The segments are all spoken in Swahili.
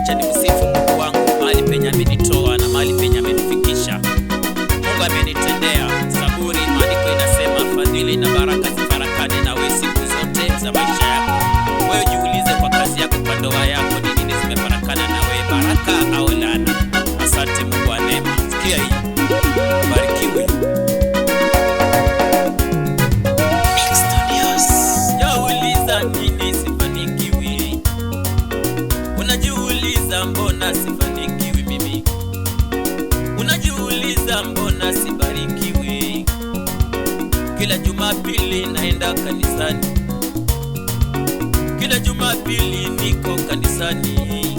Acha nimsifu Mungu wangu mahali penye amenitoa na mahali penye amenifikisha. Mungu amenitendea. Zaburi maandiko inasema fadhili na baraka zifarakane na wewe siku zote za maisha yako. Wewe jiulize kwa kazi yako, kwa ndoa yako, ni nini zimefarakana na wewe, baraka au laana? Asante Mungu wa neema. Sikia hii. Barikiwe. Yauliza nini sifanikiwi? Unajiuliza mbona sifanikiwi mimi? Unajiuliza mbona sibarikiwi? Kila Jumapili naenda kanisani, kila Jumapili niko kanisani,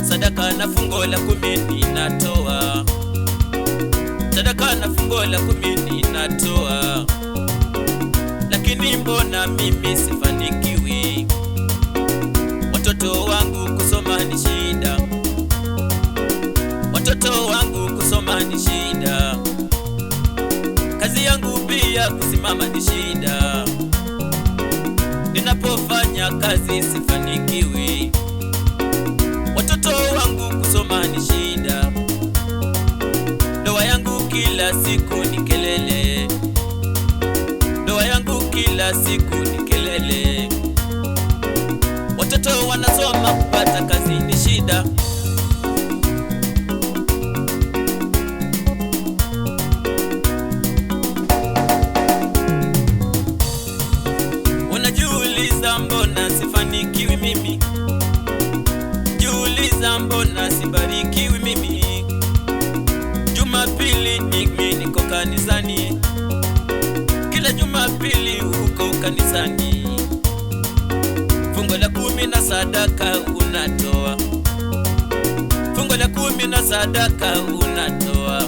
sadaka na fungo la 10 ninatoa, sadaka na fungo la 10 ninatoa, lakini mbona mimi sifanikiwi? Watoto wangu kusoma ni shida, watoto wangu kusoma ni shida, kazi yangu pia kusimama ni shida, ninapofanya kazi sifanikiwi. Watoto wangu kusoma ni shida, ndoa yangu kila siku ni kelele, ndoa yangu kila siku ni kelele, watoto wanasoma kupata kazi ni shida. Unajiuliza mbona sifanikiwi mimi? Jiuliza mbona sibarikiwi mimi? Jumapili mimi niko kanisani, kila Jumapili uko kanisani, fungo la 10 na sadaka unatoa, fungo la 10 na sadaka unatoa.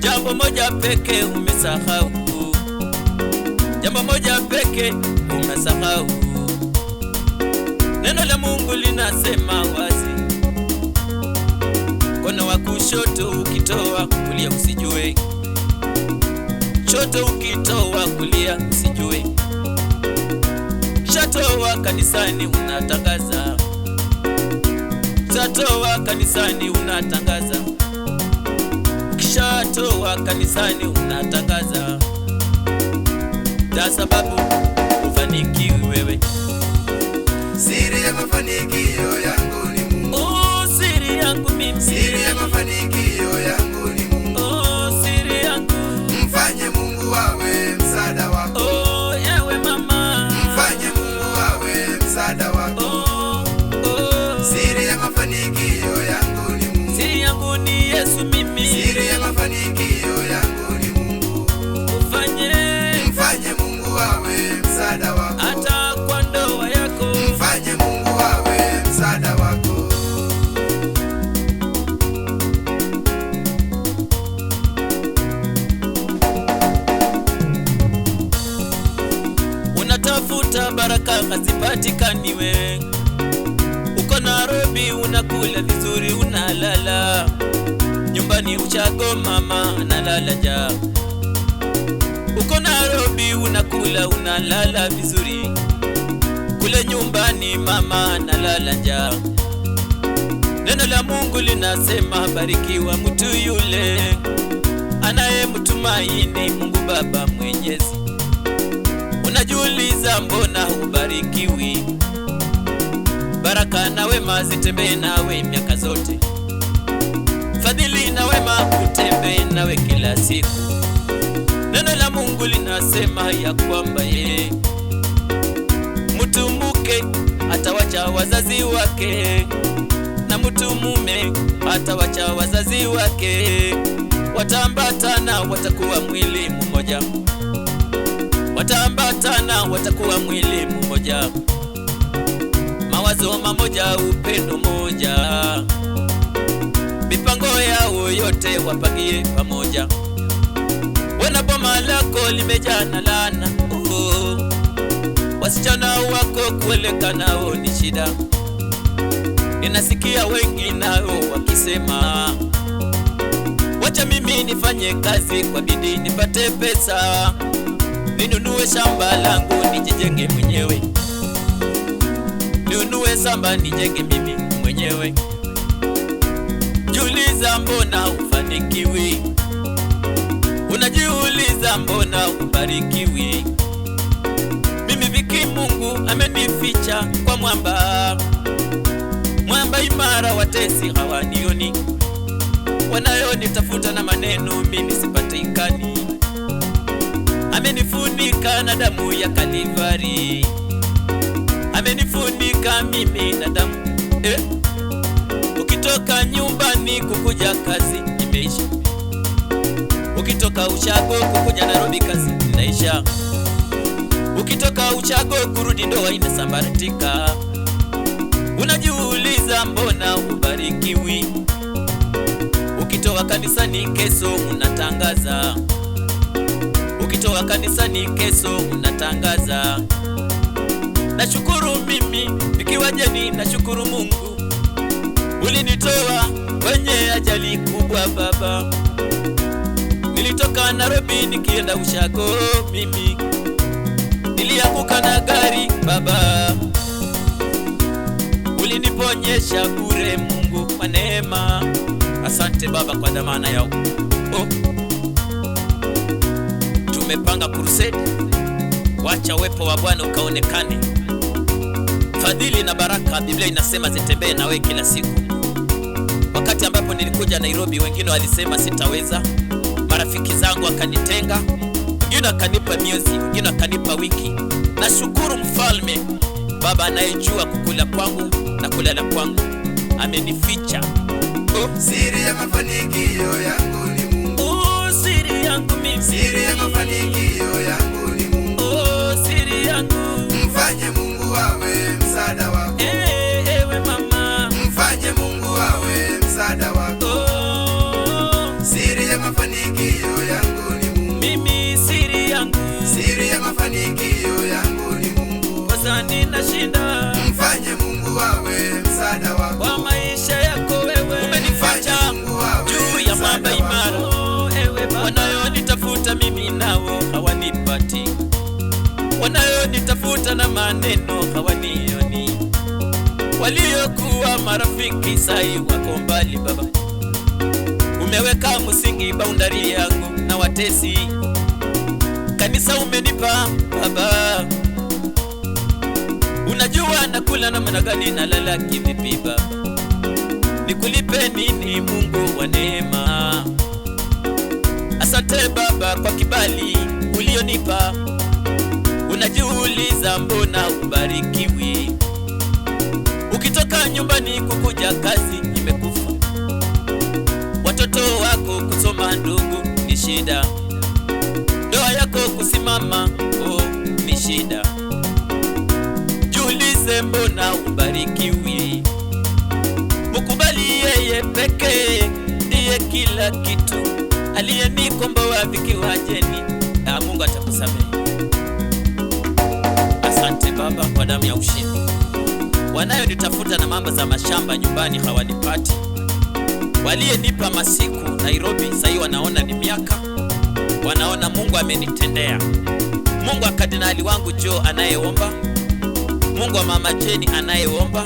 Jambo moja peke umesahau, jambo moja peke umesahau. Neno la Mungu linasema wazi, mkono wa kushoto ukitoa kulia usijue, shoto ukitoa kulia usijue. Shatoa kanisani unatangaza, shatoa kanisani unatangaza, ukishatoa kanisani unatangaza, kwa sababu ufanikiwi wewe. Siri ya mafanikio yangu ni Mungu. Oh, siri yangu mimi. Siri ya mafanikio yangu ni Mungu. Oh, siri yangu. Mfanye Mungu awe msaada wako. Oh, ewe mama. Mfanye Mungu awe msaada wako. Oh, oh. Siri ya mafanikio yangu ni Mungu. Siri yangu ni Yesu mimi. Siri ya mafanikio yangu ni Mungu. Mfanye Mungu awe msaada wako. Hata kwa ndoa yako. Mfanye Mungu awe msaada wako. Unatafuta baraka hazipatikani we, uko Nairobi unakula vizuri unalala, nyumbani uchago mama analala njaa. Uko Nairobi unakula unalala vizuri, kule nyumbani mama analala njaa. Neno la Mungu linasema barikiwa mtu yule anayemtumaini Mungu Baba Mwenyezi. Unajiuliza mbona hubarikiwi? Baraka na wema zitembee nawe miaka zote, fadhili na wema kutembee nawe kila siku. Neno la Mungu linasema ya kwamba mtu mke atawacha wazazi wake, na mtu mume atawacha wazazi wake, wataambatana watakuwa mwili mmoja, wataambatana watakuwa mwili mmoja, mawazo mamoja, upendo moja, mipango yao yote wapangie pamoja. Wana boma lako limejaa na laana, wasichana wako kueleka nao ni shida. Ninasikia wengi nao wakisema wacha mimi nifanye kazi kwa bidii nipate pesa, ninunue shamba langu nijijenge mwenyewe. Ni ninunue shamba nijenge mimi mwenyewe. Jiuliza mbona ufanikiwi, unajiuliza mbona ubarikiwi. Mimi Viki Mungu amenificha kwa mwamba, mwamba imara, watesi hawanioni, wanayonitafuta na maneno mimi sipatikani. Amenifunika na damu ya Kalivari, amenifunika mimi na damu Ukitoka nyumbani kukuja kazi imeisha, ukitoka Ushago kukuja Nairobi kazi inaisha, ukitoka Ushago kurudi ndoa inasambaratika. Unajiuliza mbona ubarikiwi, ukitoka kanisani kesho unatangaza, ukitoka kanisani kesho unatangaza. Nashukuru mimi nikiwa jeni, nashukuru Mungu ulinitoa kwenye ajali kubwa baba. Nilitoka Nairobi nikienda Ushago, mimi nilianguka na gari baba, uliniponyesha bure Mungu kwa neema. Asante baba kwa dhamana yao. Tumepanga crusade, wacha uwepo wa Bwana ukaonekane. Fadhili na baraka Biblia inasema zitembee na wewe kila siku. Wakati ambapo nilikuja Nairobi, wengine walisema sitaweza, marafiki zangu wakanitenga, wengine wakanipa miezi, wengine wakanipa wiki. Nashukuru mfalme baba anayejua kukula kwangu na kulala kwangu, amenificha. Siri ya mafanikio yangu ni Mungu. Siri yangu mimi, siri ya mafanikio yangu ni Mungu. Siri yangu, mfanye Mungu awe msaada wako. Ewe mama, mfanye Mungu awe msaada wako. Siri ya mafanikio yangu ni Mungu. Mimi siri yangu, siri ya mafanikio yangu ni Mungu. Kwa ninashinda, mfanye Mungu awe msaada wako. Kwa maisha yako wewe umenificha juu ya mwamba imara. Ewe Baba, wanayonitafuta mimi nao hawanipati, wanayonitafuta na maneno hawanioni, waliokuwa marafiki sai wako mbali baba. Umeweka msingi boundary yangu na watesi, kanisa umenipa baba. Unajua nakula na namna gani, nalala kivipi baba, nikulipe nini Mungu wa neema? Asante baba kwa kibali ulionipa. Unajiuliza mbona ubarikiwi, ukitoka nyumbani kukuja kazi imekufa, watoto wako kusoma ndugu ni shida, ndoa yako kusimama ni shida. Jiulize mbona ubarikiwi, mukubali yeye pekee ndiye kila kitu, aliyenikomboa vikiwa jeni, na Mungu atakusamehe. Asante baba kwa damu ya ushindi. Wanayonitafuta na mambo za mashamba nyumbani hawanipati, waliyenipa masiku Nairobi sasa wanaona ni miaka, wanaona Mungu amenitendea. Mungu wa kardinali wangu Joe anayeomba, Mungu wa mama Jeni anayeomba,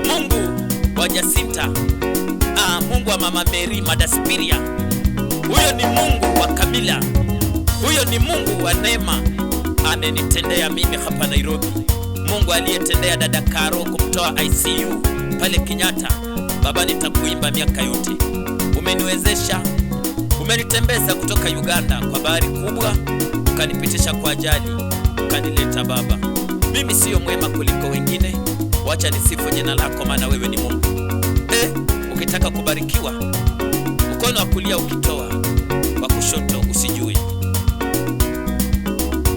Mungu wa Jacinta, Mungu wa mama Mary Madaspiria, huyo ni Mungu wa Kamila, huyo ni Mungu wa neema, amenitendea mimi hapa Nairobi. Mungu aliyetendea dada Karo kumtoa ICU pale Kenyatta, baba nitakuimba miaka yote. Umeniwezesha, umenitembeza kutoka Uganda kwa bahari kubwa, ukanipitisha kwa ajali, ukanileta baba. Mimi sio mwema kuliko wengine, wacha nisifu jina lako maana wewe ni Mungu. Ukitaka kubarikiwa, mkono wa kulia ukitoa, wa kushoto usijui.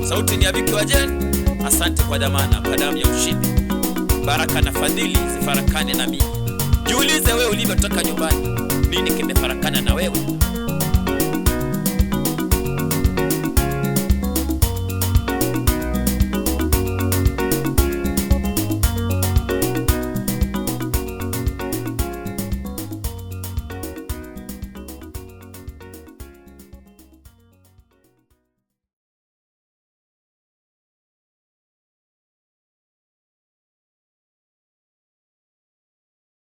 Sauti ni ya Viki wa Jeni. Asante kwa dhamana, kwa damu ya ushindi. Baraka na fadhili zifarakane na mimi. Jiulize wewe ulivyotoka nyumbani, nini kimefarakana na wewe?